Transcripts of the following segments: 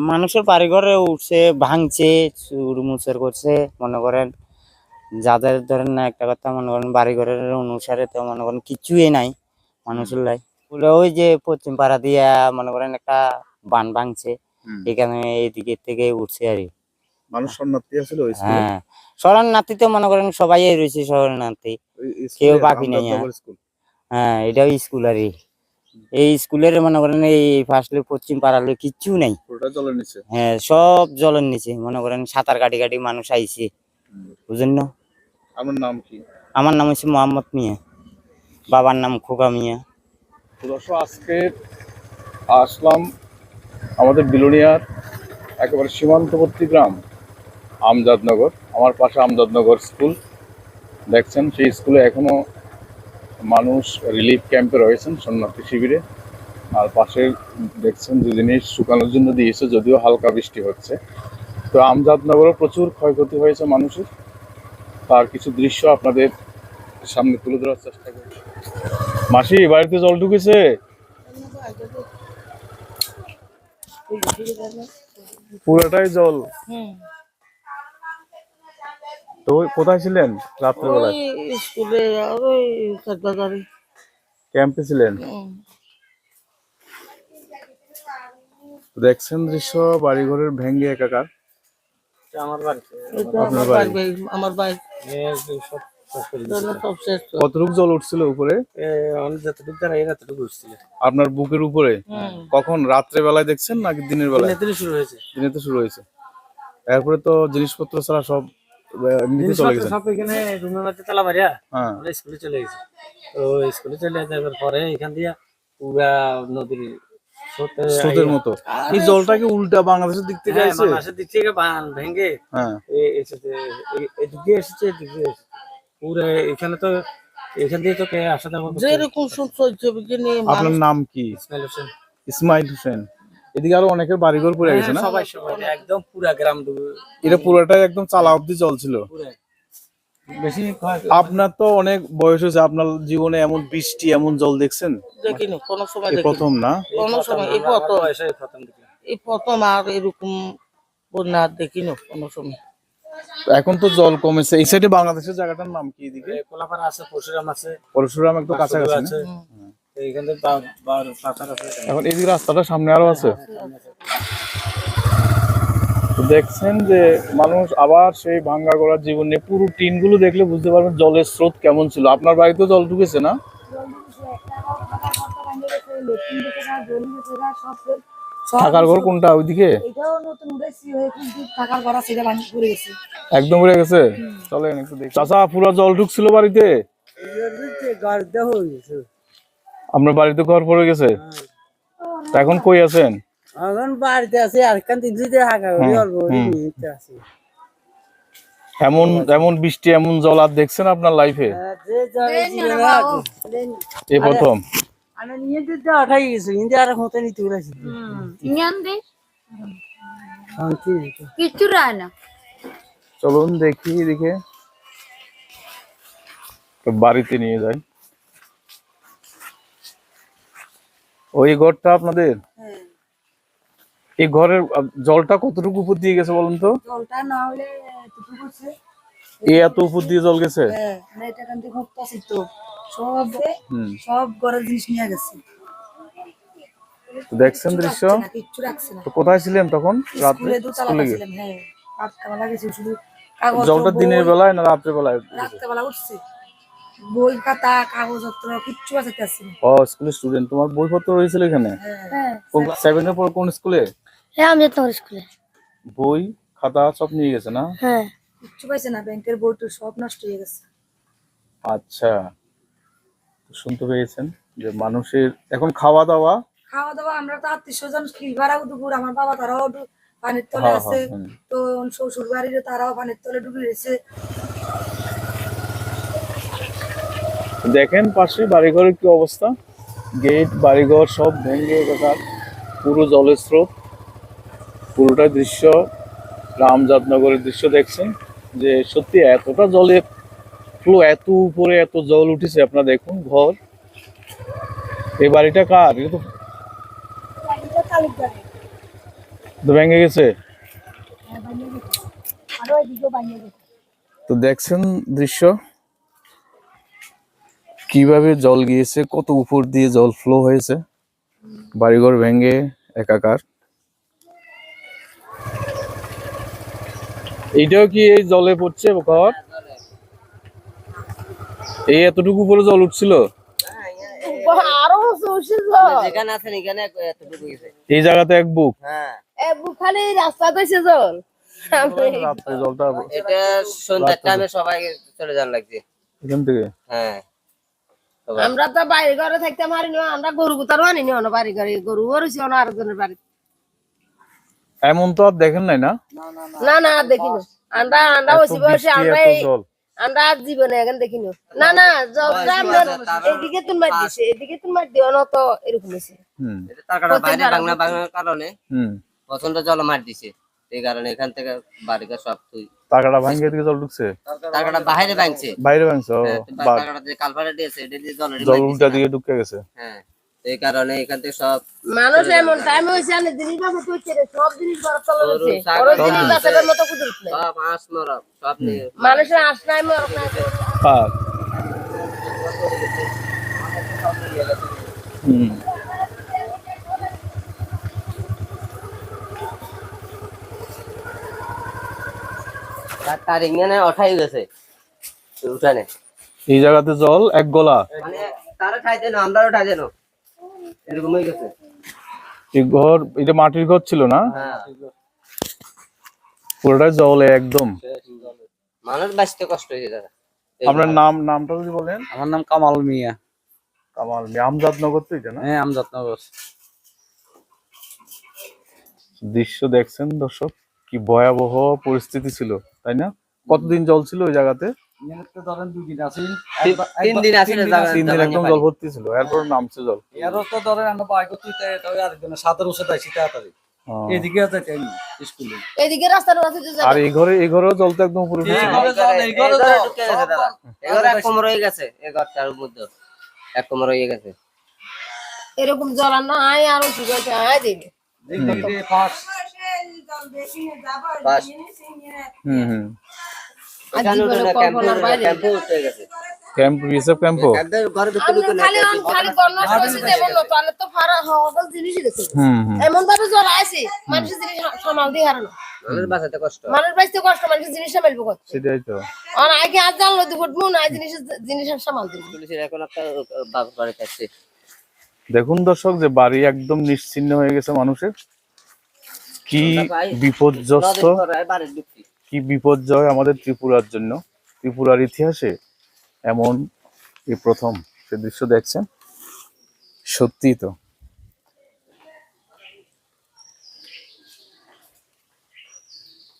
মানুষের বাড়িঘরে উঠছে, ভাঙছে, চুরমুচের করছে। মনে করেন যাদের ধরেন না একটা কথা, মনে করেন বাড়িঘরের অনুসারে তো মনে করেন কিছুই নাই মানুষের লাই। ওই যে পশ্চিম পাড়া দিয়া মনে করেন একটা বান ভাঙছে, এখানে এইদিকে থেকে উঠছে আর কি। মানুষ শরণার্থী আছিল ওই স্কুলে? হ্যাঁ, শরণার্থী মনে করেন সবাই রয়েছে শরণার্থী, কেউ বাকি নাই। হ্যাঁ, এটাও স্কুল আর এই স্কুলের মনে করেন এই ফার্স্টলি পশ্চিম পাড়ালে কিচ্ছু নাই, জলের নিচে। হ্যাঁ, সব জলের নিচে। মনে করেন সাঁতার কাটি কাটি মানুষ আইছে, বুঝেন না। আমার নাম কি? আমার নাম হচ্ছে মোহাম্মদ মিয়া, বাবার নাম খোকা মিয়া। আজকে আসলাম আমাদের বিলোনিয়ার একেবারে সীমান্তবর্তী গ্রাম আমজাদনগর। আমার পাশে আমজাদনগর স্কুল দেখছেন, সেই স্কুলে এখনো মানুষ রিলিফ ক্যাম্পে রয়েছেন, শরণার্থী শিবিরে। আর পাশে দেখছেন যে জিনিস শুকানোর জন্য দিয়েছে, যদিও হালকা বৃষ্টি হচ্ছে। তো আমজাদনগরে প্রচুর ক্ষয়ক্ষতি হয়েছে মানুষের, তার কিছু দৃশ্য আপনাদের সামনে তুলে ধরার চেষ্টা করছি। মাসি, বাড়িতে জল ঢুকেছে? পুরোটাই জল। তো কোথায় ছিলেন রাত্রেবেলায়? স্কুলে ক্যাম্পে ছিলেন? দেখছেন দৃশ্য, বাড়িঘরের ভেঙে একাকার। কতটুকু জল উঠছিল উপরে? আপনার বুকের উপরে? কখন, রাত্রে বেলায় দেখছেন নাকি দিনের বেলায়? দিনে তো শুরু হয়েছে। এরপরে তো জিনিসপত্র ছাড়া সব এমনিতে চলে গেছে। সব এখানে রুমের মধ্যে তালা মারিয়া স্কুলে চলে গেছে। তো স্কুলে চলে যাওয়ার পরে এখান দিয়ে পুরা নদীর স্রোতের মতো এই জলটা কি উল্টা বাংলাদেশের দিক থেকে আসছে? বাংলাদেশের দিক থেকে বান ভেঙে এদিক দিয়ে এসেছে, এদিক দিয়ে এসেছে পুরো। এখানে তো এখান দিয়ে তো আসা যাওয়া যেরকম চলছে। আপনার নাম কি? ইসমাইল হোসেন। ইসমাইল হোসেন। এদিকে আরো অনেকের বাড়িঘর পড়ে গেছে না? সবাই একদম পুরা গ্রাম ডুবে। এটা পুরোটাই একদম চালা অব্দি জল ছিল। বেশি আপনার তো অনেক বয়স হয়েছে, আপনার জীবনে এমন বৃষ্টি এমন জল দেখছেন? দেখিনি কোনো সময়, প্রথম না? কোনো সময় এই প্রথম। আর এরকম বন্যা দেখিনি কোনো সময়। এখন তো জল কমেছে। এই সাইডে বাংলাদেশের জায়গাটার নাম কি? এদিকে কোলাপাড়া আছে, পরশুরাম আছে। পরশুরাম একটু কাছাকাছি আছে। এইখানে এখন এদিকে রাস্তাটা সামনে আরো আছে। দেখছেন যে মানুষ আবার সেই ভাঙ্গা গড়ার জীবনে পুরো টিন গুলো দেখলে বুঝতে পারবেন জলের স্রোত কেমন ছিল। আপনার বাড়িতে জল ঢুকেছে না? থাকার ঘর কোনটা ওইদিকে? একদম উড়ে গেছে। চলেন একটু দেখি। চাচা, পুরো জল ঢুকছিল বাড়িতে? আপনার বাড়িতে ঘর পড়ে গেছে? এখন কই আছেন? এখন বাড়িতে আছে। আর কান দিন এমন এমন বৃষ্টি এমন জল আর দেখছেন আপনার লাইফে? এই প্রথম। আমি নিয়ে দিতে আঠাই গেছি, কিন্তু আর হতে নিতে বলেছি। কিচ্ছু রায় না। চলুন দেখি এদিকে, বাড়িতে নিয়ে যাই। ওই ঘরটা আপনাদের? এই ঘরের জলটা কতটুকু উপর দিয়ে গেছে বলুন তো? জলটা না হলে এত উপর দিয়ে জল গেছে? সব ঘরের জিনিস নিয়ে গেছে। দেখছেন দৃশ্য? তো কোথায় ছিলেন তখন? রাত্রে স্কুলে গিয়ে? জলটা দিনের বেলায় না রাত্রে বেলায়? রাত্রেবেলা উঠছে। বই খাতা কাগজপত্র কিচ্ছু আছে। ও, স্কুলের স্টুডেন্ট। তোমার বইপত্র রয়েছিল এখানে? কোন 7 এর পর কোন স্কুলে? আমজাদনগর স্কুলে। বই খাতা সব নিয়ে গেছে না? হ্যাঁ, কিচ্ছু পাইছে না। ব্যাংকের বই তো সব নষ্ট হয়ে গেছে। আচ্ছা, শুনতে পেয়েছেন যে মানুষের এখন খাওয়া দাওয়া আমরা তো 800 কিল ভাড়া দুপুর। আমার বাবা তারাও পানির তলে আছে। তো শ্বশুর বাড়ির তারাও পানির তলে ডুবে রয়েছে। দেখেন পাশে বাড়িঘরের কি অবস্থা। গেট বাড়িঘর সব ভেঙে একাকার, পুরো জলের স্রোত। পুরোটা দৃশ্য আমজাদনগরের দৃশ্য দেখছেন যে সত্যি এতটা জলের ফ্লো, এত উপরে এত জল উঠেছে। আপনারা দেখুন ঘর। এই বাড়িটা কার? তো ভেঙে গেছে। তো দেখছেন দৃশ্য কিভাবে জল গিয়েছে, কত উপর দিয়ে জল ফ্লো হয়েছে, বাড়িঘর ভেঙে একাকার। এইটাও কি এই জলে পড়ছে ঘর? এই এতটুকু উপরে জল উঠছিল আরো উচিত যেখানে আছেন এখানে এতটুকু গেছে। এই জায়গাতে এক বুক। হ্যাঁ খালি রাস্তা দিয়েছে জল রাত্রে জলটা এটা সন্ধ্যার টাইমে সবাই চলে যান লাগছে এখান থেকে। হ্যাঁ আমরা তো বাইরে ঘরে থাকতে পারিনি, আমরা গরু কোথাও আনিনি অন্য বাড়ি ঘরে, গরু রয়েছে অন্য আরেকজনের বাড়ি। এমন তো আর দেখেন নাই না? না না আর দেখিনি, আমরা আমরা এত বসে বসে বৃষ্টি, আমরা এত জল। আমরা আর জীবনে এখন দেখিনি। না না জলটা আমরা এদিকে তুমি মার দিছে, এদিকে তুমি মার দিও না তো এরকম হয়েছে। এটা তার কারণে বাইরে বাংলা বাংলার কারণে হুম প্রচন্ড জল মার দিছে, এই কারণে এখান থেকে বাড়িঘর সব তুই টাকাটা ভাঙে দিকে জল ঢুকছে, টাকাটা বাইরে ভাঙছে। বাইরে ভাঙছে। ও, হ্যাঁ, বাদ। টাকাটা যে কালভারে দিয়েছে এটা দিয়ে জলের জল উল্টা দিকে ঢুকে গেছে। হ্যাঁ এই কারণে এখান থেকে সব মানুষ এমন টাইম হয়েছে না, জিনিস বাসা তুলছে রে, সব জিনিস বড় চলে গরু, যাচ্ছে, ছাগল, বড় জিনিস বাসার মতো কুদরত নাই। সব হাঁস মরক সব নিয়ে মানুষের আশ নাই মরক নাই। আর হুম তার ইংনে ওঠাই গেছে উঠানে, এই জায়গাতে জল এক গলা। মানে তারা ঠাইতে না আমরা উঠাই দেন এরকম হয়ে গেছে। এই ঘর, এটা মাটির ঘর ছিল না? হ্যাঁ পুরোটাই জলে একদম। মানুষ বাঁচতে কষ্ট হয়েছে দাদা। আপনার নামটা যদি বলেন। আমার নাম কামাল মিয়া। কামাল মিয়া, আমজাদনগর তো এটা না? হ্যাঁ আমজাদনগর। দৃশ্য দেখছেন দর্শক, কি ভয়াবহ পরিস্থিতি ছিল, তাই না? কতদিন জল ছিল ওই জায়গাতে? ধরেন 2 দিন আছে, 3 দিন আছে 3 দিন একদম জল ভর্তি ছিল, এরপর নামছে জল। এরও তো ধরেন আমরা বাইক করতে তবে আরেকজনের সাথে উঠে যাইছি তাড়াতাড়ি ও। এদিকে আছে টাইম স্কুলে। এদিকে রাস্তার মাঝে যে আর এই ঘরেও জল তো একদম উপরে উঠেছিল। এই ঘরে ঢুকে গেছে দাদা, এই ঘরে এক কোমর হয়ে গেছে, এই ঘরটার মধ্যে এক কোমর হয়ে গেছে। এরকম জল আর নাই, আরো শুকাইতে আয় দিবে। দেখি ফাঁস বাস হুম হুম। এখানে উঠে না, ক্যাম্পে উঠে গেছে ক্যাম্প, রিসার্ভ ক্যাম্পও। একদম ঘরে ঢুকতে আপনি ঢুকতে না খালি খালি গন্না করছে যেমন না, তাহলে তো ফারা হওয়া জিনিসই দেখছে। হুম হুম। এমন ভাবে জল আছে, মানুষের জিনিস সামাল দিয়ে হারানো, মানুষ বাঁচাতে কষ্ট। মানুষ বাঁচতে কষ্ট, মানুষের জিনিস সামালবো কত। সেটাই তো। আর আগে আর জানলো দুপুর মন আয় জিনিসের সামাল দিল। পুলিশের এখন একটা বাস বাড়িতে আসছে। দেখুন দর্শক, যে বাড়ি একদম নিশ্চিহ্ন হয়ে গেছে মানুষের। কি বিপর্যস্ত, বাড়ির ঢুকছি কি বিপর্যয় আমাদের ত্রিপুরার জন্য। ত্রিপুরার ইতিহাসে এমন এই প্রথম সে দৃশ্য দেখছেন। সত্যি তো।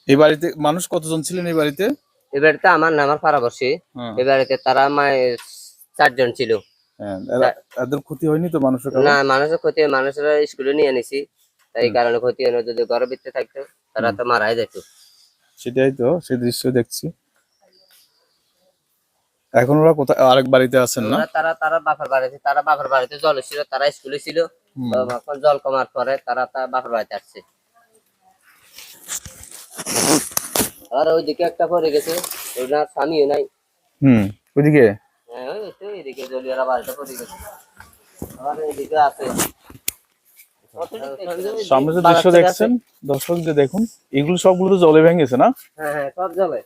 এই বাড়িতে মানুষ কতজন ছিলেন এই বাড়িতে? এই বাড়িতে আমার না, আমার পাড়াবর্ষী হ্যাঁ। এই বাড়িতে তারা মায়ের 4 জন ছিল। হ্যাঁ, এদের ক্ষতি হয়নি তো মানুষের? না মানুষের ক্ষতি, মানুষেরা স্কুলে নিয়ে নিছি, তাই এই কারণে ক্ষতি হয়নি। যদি ঘরের ভিতরে থাকতো তারা তো মারাই যেত। সেটাই তো, সেই দৃশ্য দেখছি। এখন ওরা কোথায়, আরেক বাড়িতে আছেন না? তারা তারা বাপের বাড়িতে জল ছিল, তারা স্কুলে ছিল। এখন জল কমার পরে তারা বাপের বাড়িতে আসছে। আর ওইদিকে একটা পড়ে গেছে, ওনার স্বামীও নাই। ওইদিকে। হ্যাঁ ওই তো এইদিকে জলিয়ারা বাড়িটা পড়ে গেছে, আর এইদিকে আছে। সামনে যে দৃশ্য দেখছেন দর্শক, যে দেখুন, এগুলো সবগুলো তো জলে ভেঙেছে না? হ্যাঁ হ্যাঁ সব জলে,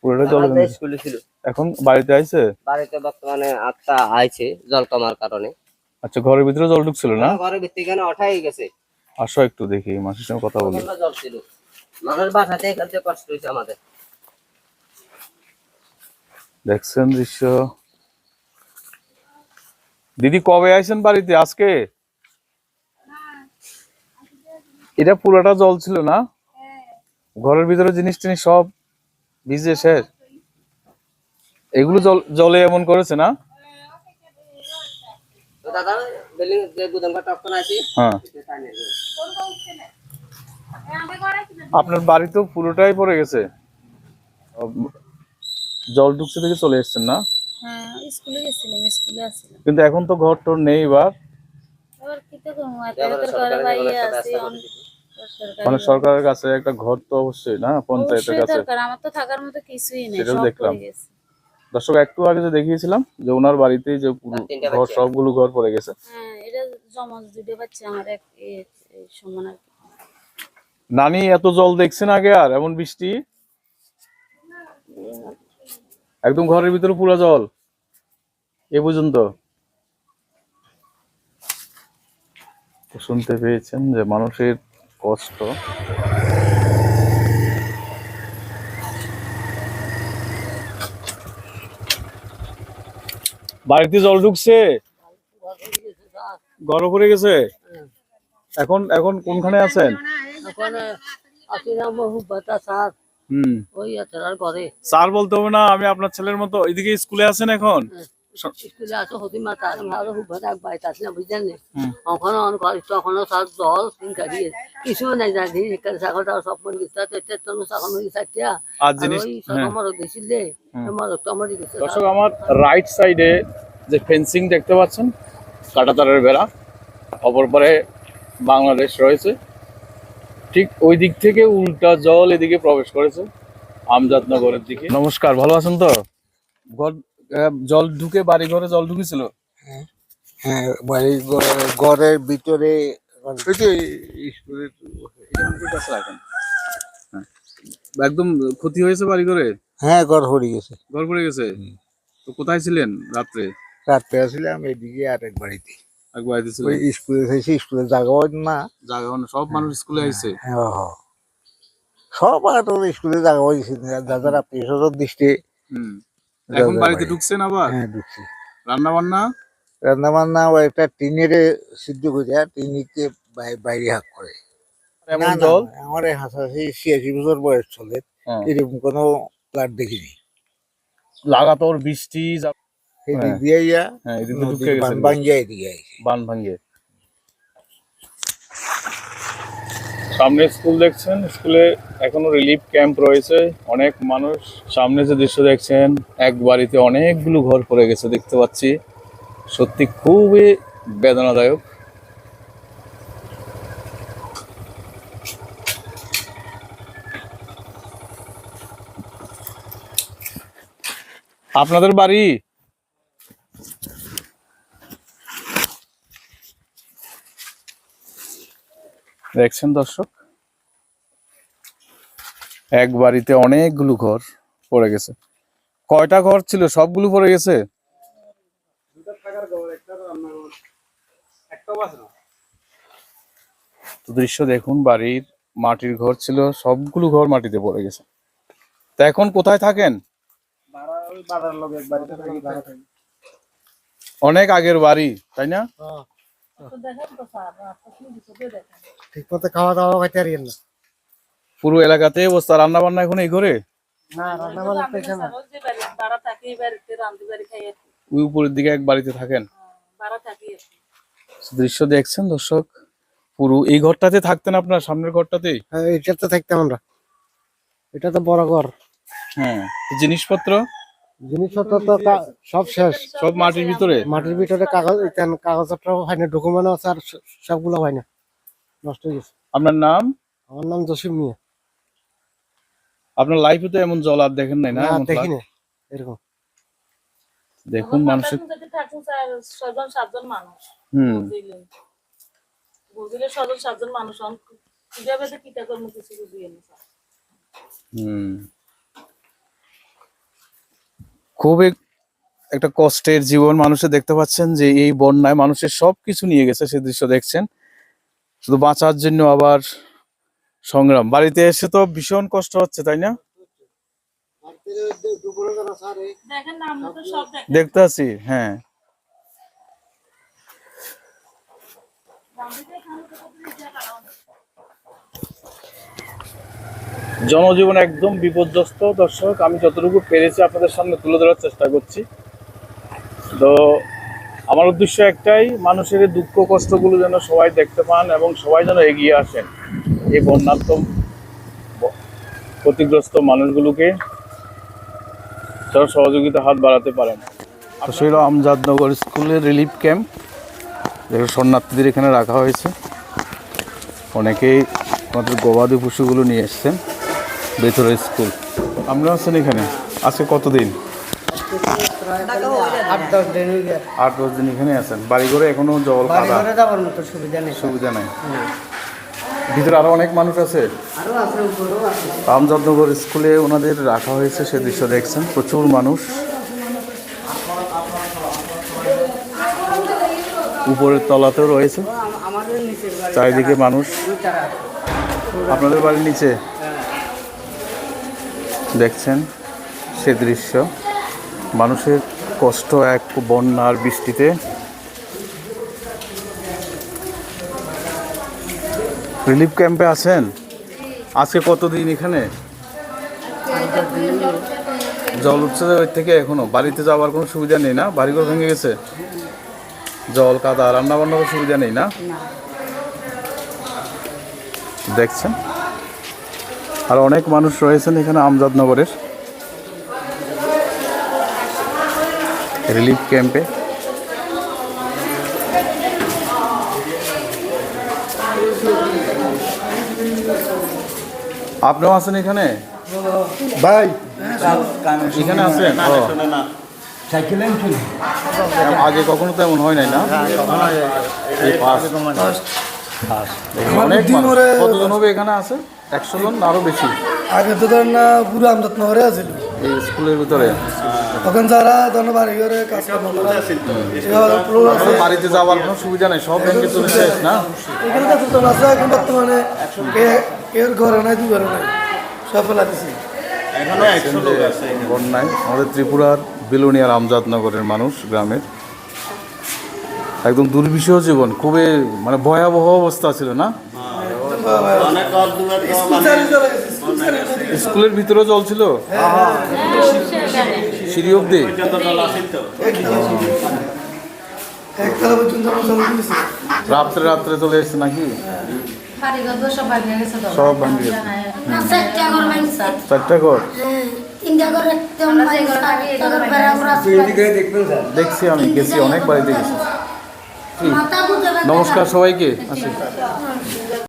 পুরোটা জলে ভেঙেছে। স্কুলে ছিল। এখন বাড়িতে আইছে? বাড়িতে বর্তমানে আটটা আইছে জল কমার কারণে। আচ্ছা, ঘরের ভিতরে জল ঢুকছিল না? ঘরের ভিতরে এখানে ওঠাই গেছে। আসো একটু দেখি, মাসির সঙ্গে কথা বলি। জল ছিল, মানুষ বাসাতে এখান থেকে কষ্ট হয়েছে আমাদের। দেখছেন দৃশ্য। দিদি কবে আইছেন বাড়িতে? আজকে? এটা পুরোটা জল ছিল না? ঘরের ভিতরে জিনিস টিনিস সব ভিজে শেষ। এগুলো জলে এমন করেছে না? তো দাদা বিল্ডিং যে গুদামটা টপকন আছে, হ্যাঁ। আপনার বাড়ি তো পুরোটাই পড়ে গেছে, জল ঢুকছে থেকে চলে এসেছেন না? হ্যাঁ স্কুলে গেছিলাম, স্কুলে আসছিলাম। কিন্তু এখন তো ঘর টর নেই, এবার এবার কি তো ঘরে বাইরে আছে, সরকারি মানে সরকারের কাছে একটা ঘর তো অবশ্যই না, পঞ্চায়েতের অবশ্যই কাছে। দরকার, আমার তো থাকার মতো কিছুই নেই, সেটাও সব দেখলাম। পড়ে গেছে। দর্শক একটু আগে যে দেখিয়েছিলাম যে ওনার বাড়িতেই যে পুরো তিনটা ঘর, বাচ্চা। সবগুলো ঘর পড়ে গেছে। হ্যাঁ, এটা জমজ দুটো বাচ্চা আমার এক এই সমান আর কি। নানি এত জল দেখছেন আগে আর এমন বৃষ্টি? একদম ঘরের ভিতরে পুরো জল এ পর্যন্ত। তো শুনতে পেয়েছেন যে মানুষের কষ্ট। বাড়িতে জল ঢুকছে, ঘর পড়ে গেছে। এখন এখন কোনখানে আছেন? স্যার বলতে হবে না, আমি আপনার ছেলের মতো। এদিকে স্কুলে আছেন এখন? স্কুলে আছে হতি মাতা ভালো খুব ভালো এক বাইতে আসলে বুঝলেন ওখানে অনেক তখনও সব জল তিন কাটিয়ে কিছু নাই জানি ছাগলটা সব মরে গেছে ছাগল মরে গেছে আর জিনিস ওই সব আমার গেছিলে আমার আমার গেছে। দর্শক আমার রাইট সাইডে যে ফেন্সিং দেখতে পাচ্ছেন, কাঁটাতারের বেড়া, অপর পারে বাংলাদেশ রয়েছে, ঠিক ওই দিক থেকে উল্টা জল এদিকে প্রবেশ করেছে আমজাদনগরের দিকে। নমস্কার, ভালো আছেন তো? জল ঢুকে বাড়ি ঘরে জল ঢুকেছিল? হ্যাঁ, বাড়ি ঘরের ভিতরে একদম ক্ষতি হয়েছে বাড়ি ঘরে? হ্যাঁ, ঘর পড়ে গেছে। ঘর পড়ে গেছে? তো কোথায় ছিলেন রাত্রে? রাত্রে আসছিলাম এদিকে আরেক বাড়িতে। এক বাড়িতে ছিলেন? ওই স্কুলে থেকে স্কুলে জায়গা না, জায়গা সব মানুষ স্কুলে আইছে? হ্যাঁ, সব আর স্কুলে জায়গা হয়েছে দাদার আত্মীয় স্বজন দৃষ্টি। এখন বাড়িতে ঢুকছেন আবার? হ্যাঁ, ঢুকছি। রান্না বান্না? রান্না বান্না একটা টিনের সিদ্ধ করে টিনিকে বাইরে হাক করে। এমন জল? আমার 86 বছর বয়স চলে, এরকম কোনো প্লাট দেখিনি। লাগাতার বৃষ্টি এদিক দিয়ে বান ভাঙ্গিয়া এদিকে বান ভাঙ্গে। সামনে স্কুল দেখছেন, স্কুলে এখনো রিলিফ ক্যাম্প রয়েছে, অনেক মানুষ। সামনে যে দৃশ্য দেখছেন, এক বাড়িতে অনেকগুলো ঘর পড়ে গেছে দেখতে পাচ্ছি। সত্যি খুবই বেদনাদায়ক। আপনাদের বাড়ি? দেখছেন দর্শক, এক বাড়িতে অনেকগুলো ঘর পড়ে গেছে। কয়টা ঘর ছিল? সবগুলো পড়ে গেছে? তো দৃশ্য দেখুন, বাড়ির মাটির ঘর ছিল, সবগুলো ঘর মাটিতে পড়ে গেছে। তা এখন কোথায় থাকেন? অনেক আগের বাড়ি, তাই না? ঠিক মতো খাওয়া দাওয়া খাইতে পারি না। পুরো এলাকাতে অবস্থা। রান্না বান্না এখন এই ঘরে? ওই উপরের দিকে এক বাড়িতে থাকেন? দৃশ্য দেখছেন দর্শক, পুরো এই ঘরটাতে থাকতেন আপনার? সামনের ঘরটাতে? হ্যাঁ, এটাতে থাকতাম আমরা। এটা তো বড় ঘর। হ্যাঁ, জিনিসপত্র জিনিসপত্র তো সব শেষ, সব মাটির ভিতরে। মাটির ভিতরে কাগজপত্র হয় না, ডকুমেন্ট আছে আর সবগুলো হয় না, নষ্ট হয়ে গেছে। আপনার নাম? আমার নাম জসিম মিয়া। আপনার লাইফে তো এমন জল আর দেখেন নাই না? দেখি না এরকম। দেখুন মানুষের খুবই একটা কষ্টের জীবন মানুষের। দেখতে পাচ্ছেন যে এই বন্যায় মানুষের সবকিছু নিয়ে গেছে, সে দৃশ্য দেখছেন। শুধু বাঁচার জন্য আবার সংগ্রাম। বাড়িতে এসে তো ভীষণ কষ্ট হচ্ছে, তাই না? দেখতে আছি, হ্যাঁ। জনজীবন একদম বিপর্যস্ত দর্শক। আমি যতটুকু পেরেছি আপনাদের সামনে তুলে ধরার চেষ্টা করছি। তো আমার উদ্দেশ্য একটাই, মানুষের দুঃখ কষ্টগুলো যেন সবাই দেখতে পান এবং সবাই যেন এগিয়ে আসেন এই বন্যার্ত ক্ষতিগ্রস্ত মানুষগুলোকে সহযোগিতা হাত বাড়াতে পারেন। আসলে আমজাদনগর স্কুলের রিলিফ ক্যাম্প, যেখানে শরণার্থীদের এখানে রাখা হয়েছে। অনেকেই আমাদের গবাদি পশুগুলো নিয়ে এসছেন ভেতরে স্কুল। আমরা আছেন এখানে আজকে কতদিন? 8-10 দিন এখানে আছেন। বাড়ি ঘরে এখনো জল কাদা যাবার মতো সুবিধা নেই। সুবিধা নাই। ভিতরে আরো অনেক মানুষ আছে। আমজাদনগর স্কুলে ওনাদের রাখা হয়েছে, সে দৃশ্য দেখছেন, প্রচুর মানুষ। উপরের তলাতেও রয়েছে, চারিদিকে মানুষ। আপনাদের বাড়ির নিচে দেখছেন সে দৃশ্য, মানুষের কষ্ট এক বন্যার বৃষ্টিতে। রিলিফ ক্যাম্পে আছেন আজকে কতদিন এখানে? জল উঠছে ওই থেকে এখনো বাড়িতে যাওয়ার কোনো সুবিধা নেই না? বাড়িঘর ভেঙে গেছে, জল কাদা রান্না বান্নার সুবিধা নেই না? দেখছেন আর অনেক মানুষ রয়েছেন এখানে আমজাদনগরের রিলিফ ক্যাম্পে। আপনিও আছেন এখানে ভাই এখানে আছেন? আগে কখনো তো এমন হয় নাই না? এই first। অনেক মানুষ। কতজন হবে এখানে আছে? 100 জন আরো বেশি? আগে তো ধর না পুরো আমদাদনগরে আছিল, এই স্কুলের ভিতরে তখন যারা ধর বাড়ি ঘরে কাজ কর্ম করে আপনাদের বাড়িতে যাওয়ার কোনো সুবিধা নেই, সব ব্যাংকে চলে শেষ না? এখানে কাজ করতে আছে। এখন বর্তমানে এর ঘরে নাই, দুই ঘরে নাই, সব ফেলা দিছি। বন্যায় আমাদের ত্রিপুরার বিলোনিয়ার আমজাদনগরের মানুষ, গ্রামের একদম দুর্বিষহ জীবন, খুবই মানে ভয়াবহ অবস্থা ছিল না? স্কুলের ভিতরে জল ছিল, সিঁড়ি অব্দি। রাত্রে রাত্রে চলে এসছে নাকি? সব ভাঙে গেছে। 4টা ঘর দেখছি, আমি গেছি অনেক বাড়িতে গেছি। নমস্কার সবাইকে। আসি।